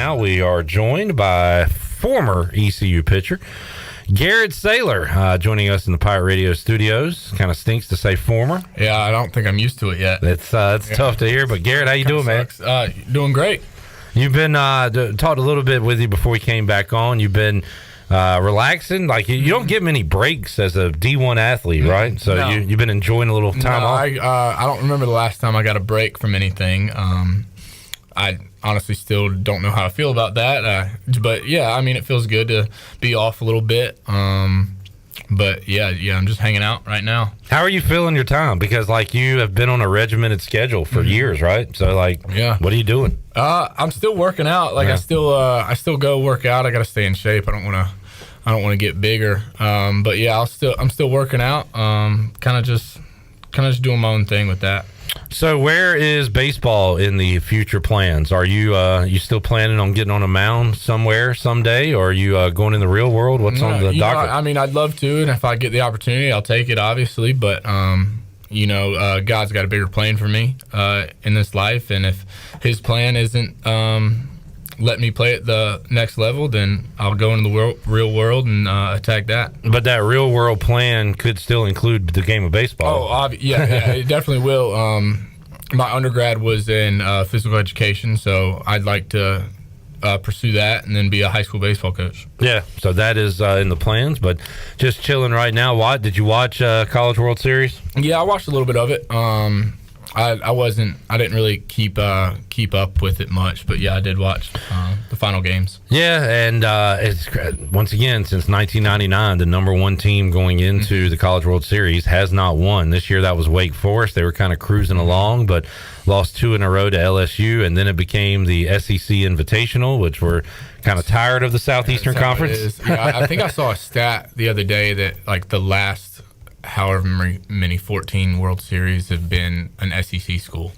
now we are joined by former ECU pitcher Garrett Saylor, joining us in the Pirate Radio studios. Kind of stinks to say former. Yeah, I don't think I'm used to it yet. It's tough to hear, but Garrett, how you doing, sucks. Man? Doing great. You've been talked a little bit with you before we came back on. You've been relaxing. Like you don't get many breaks as a D1 athlete, right? So no. you've been enjoying a little time off. I don't remember the last time I got a break from anything. I honestly still don't know how I feel about that. But yeah, I mean, it feels good to be off a little bit. But yeah, I'm just hanging out right now. How are you feeling your time? Because like you have been on a regimented schedule for years, right? So like, what are you doing? I'm still working out. Like I still go work out. I got to stay in shape. I don't want to get bigger. But yeah, I'm still working out. Kind of just doing my own thing with that. So where is baseball in the future plans? Are you still planning on getting on a mound somewhere someday, or are you going in the real world? What's on the docket? I mean, I'd love to, and if I get the opportunity, I'll take it, obviously. But God's got a bigger plan for me in this life, and if His plan isn't let me play at the next level, then I'll go into the real world and attack that. But that real world plan could still include the game of baseball. Oh, yeah, it definitely will. My undergrad was in physical education, so I'd like to pursue that and then be a high school baseball coach. Yeah, so that is in the plans, but just chilling right now. Did you watch College World Series? Yeah, I watched a little bit of it. I didn't really keep up with it much, but yeah, I did watch the final games. Yeah, and it's once again, since 1999, the number one team going into the College World Series has not won. This year that was Wake Forest. They were kind of cruising along, but lost 2 in a row to LSU, and then it became the SEC Invitational, which we're kind of tired of the Southeastern Conference. Yeah, I think I saw a stat the other day that like the last however many 14 World Series have been an SEC school,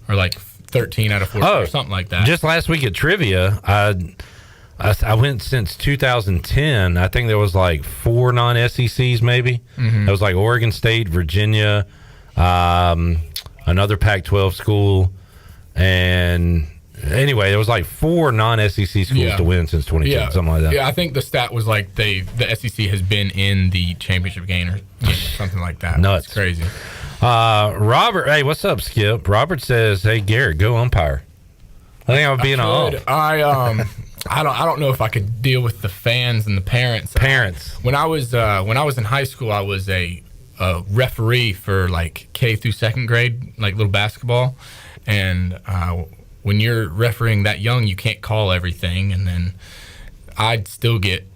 or like 13 out of 14 or something like that. Just last week at trivia, I went since 2010. I think there was like 4 non-SECs maybe. It was like Oregon State, Virginia, another Pac-12 school, and anyway, there was like 4 non-SEC schools to win since 2010, something like that. Yeah, I think the stat was like the SEC has been in the championship game or something like that. Nuts. It's crazy. Robert, hey, what's up, Skip? Robert says, hey, Garrett, go umpire. I think I'm being off. I don't know if I could deal with the fans and the parents. When I was in high school, I was a referee for like K through second grade, like little basketball, and when you're refereeing that young, you can't call everything, and then I'd still get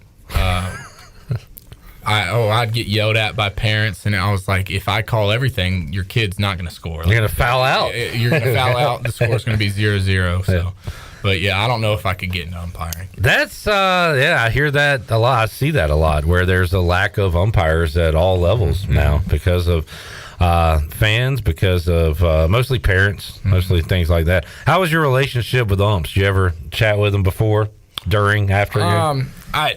I'd get yelled at by parents, and I was like, if I call everything, your kid's not going to score. You're going to foul out. You're going to foul out. The score's going to be 0-0. So, but yeah, I don't know if I could get into umpiring. That's I hear that a lot. I see that a lot, where there's a lack of umpires at all levels now because of fans, because of mostly parents, mostly things like that. How was your relationship with umps? Did you ever chat with them before, during, after?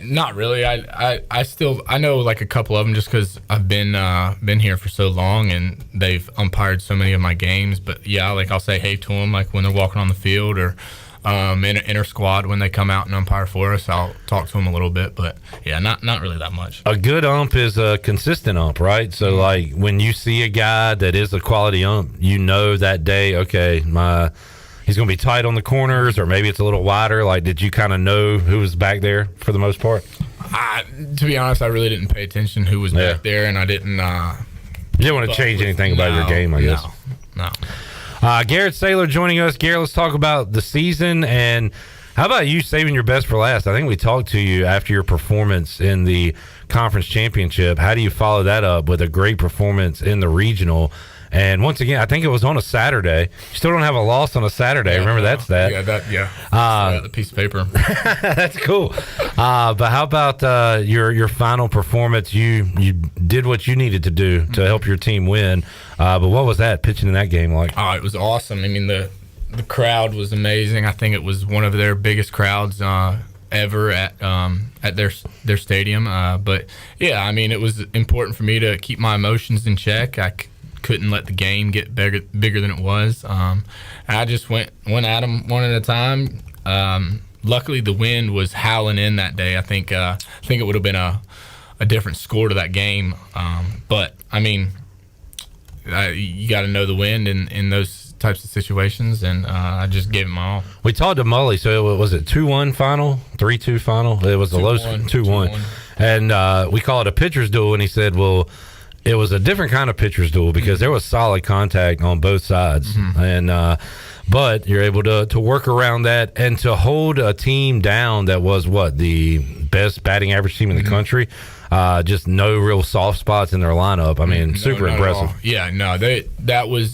Not really. I know like a couple of them just because I've been here for so long and they've umpired so many of my games. But yeah, like I'll say hey to them like when they're walking on the field, or inter squad when they come out and umpire for us. I'll talk to them a little bit, but yeah, not really that much. A good ump is a consistent ump, right? So like when you see a guy that is a quality ump, you know that day, okay, he's going to be tight on the corners, or maybe it's a little wider. Like, did you kind of know who was back there for the most part? To be honest, I really didn't pay attention who was back there, and I didn't. You didn't want to change anything about your game, I guess. No. Garrett Saylor joining us. Garrett, let's talk about the season, and how about you saving your best for last? I think we talked to you after your performance in the conference championship. How do you follow that up with a great performance in the regional? And once again, I think it was on a Saturday. You still don't have a loss on a Saturday. Remember that's that. Yeah, the piece of paper. That's cool. But how about your final performance? You did what you needed to do to help your team win. But what was that, pitching in that game like? Oh, it was awesome. I mean, the crowd was amazing. I think it was one of their biggest crowds ever at their stadium. But yeah, I mean, it was important for me to keep my emotions in check. I couldn't let the game get bigger than it was. I just went at them one at a time. luckily the wind was howling in that day. I think it would have been a different score to that game. But I mean, you got to know the wind in those types of situations, and I just gave it my all. We talked to Mully, so was it 2-1 final, 3-2 final? It was a low 2-1, and we call it a pitcher's duel. And he said, "Well, it was a different kind of pitcher's duel because there was solid contact on both sides, and but you're able to work around that and to hold a team down that was the best batting average team in the country." Just no real soft spots in their lineup. I mean, super impressive. Yeah, no, that was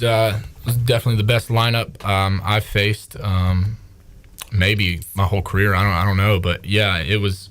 definitely the best lineup I've faced, maybe my whole career. I don't know, but yeah, it was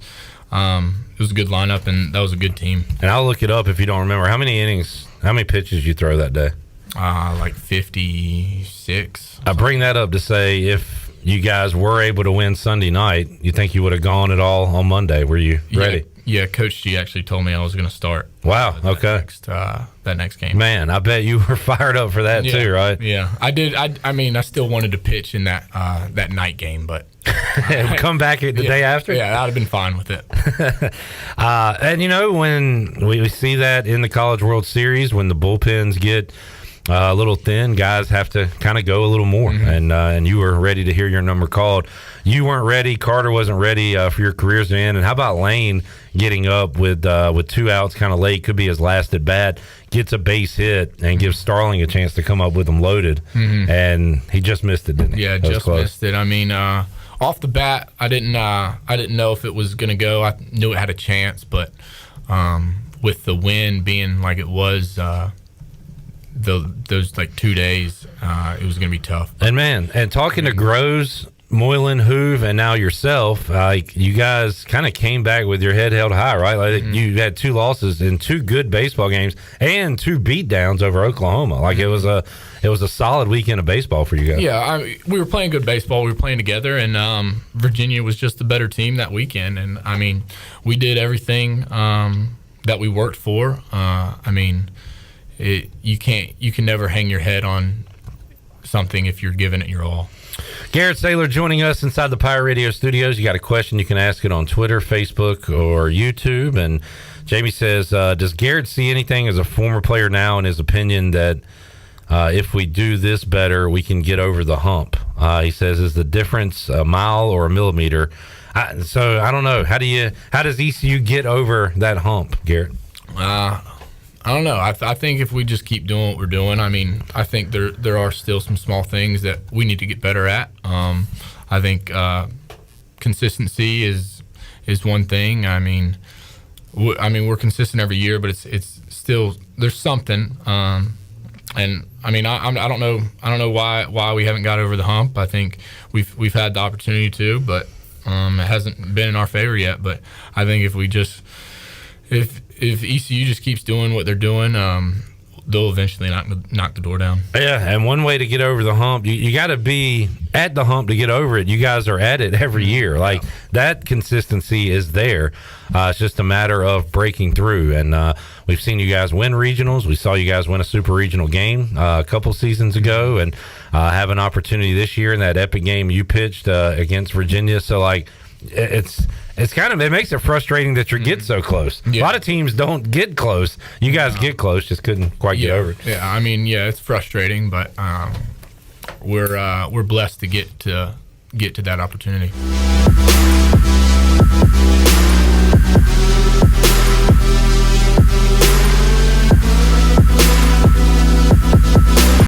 a good lineup, and that was a good team. And I'll look it up if you don't remember. How many pitches you throw that day? Like 56. I bring that up to say if you guys were able to win Sunday night, you think you would have gone at all on Monday? Were you ready? Yeah, Coach G actually told me I was going to start. Wow. Okay. That next game. Man, I bet you were fired up for that too, right? Yeah, I did. I mean, I still wanted to pitch in that night game, but come back the day after. Yeah, I'd have been fine with it. And when we see that in the College World Series, when the bullpens get a little thin, guys have to kind of go a little more, and you were ready to hear your number called. You weren't ready. Carter wasn't ready for your careers to end. And how about Lane getting up with 2 outs kind of late, could be his last at bat, gets a base hit and gives Starling a chance to come up with him loaded, and he just missed it, didn't he? Yeah, just missed it. I mean, off the bat, I didn't know if it was going to go. I knew it had a chance, but with the wind being like it was, those like 2 days, it was going to be tough. And talking to Groves, Moylan, Hoove, and now yourself, you guys kind of came back with your head held high, right? Like you had 2 losses in 2 good baseball games and 2 beatdowns over Oklahoma. Like it was a solid weekend of baseball for you guys. Yeah, we were playing good baseball. We were playing together, and Virginia was just the better team that weekend. And I mean, we did everything that we worked for. I mean, you can never hang your head on something if you're giving it your all. Garrett Saylor joining us inside the Pirate Radio studios. You got a question, you can ask it on Twitter, Facebook, or YouTube. And Jamie says, does Garrett see anything as a former player now in his opinion that if we do this better, we can get over the hump? He says, is the difference a mile or a millimeter? So I don't know. How does ECU get over that hump, Garrett? I don't know. I think if we just keep doing what we're doing, I mean, I think there are still some small things that we need to get better at. I think consistency is one thing. I mean, we're consistent every year, but it's still, there's something. And I mean, I don't know why we haven't got over the hump. I think we've had the opportunity to, but it hasn't been in our favor yet. But I think if ECU just keeps doing what they're doing, they'll eventually knock the door down. Yeah, and one way to get over the hump, you got to be at the hump to get over it. You guys are at it every year. Like, that consistency is there. It's just a matter of breaking through. And we've seen you guys win regionals. We saw you guys win a super regional game a couple seasons ago, and have an opportunity this year in that epic game you pitched against Virginia. So, like, it makes it frustrating that you get so close. Yeah. A lot of teams don't get close. You guys get close, just couldn't quite get over it. Yeah, I mean, it's frustrating, but we're blessed to get to that opportunity.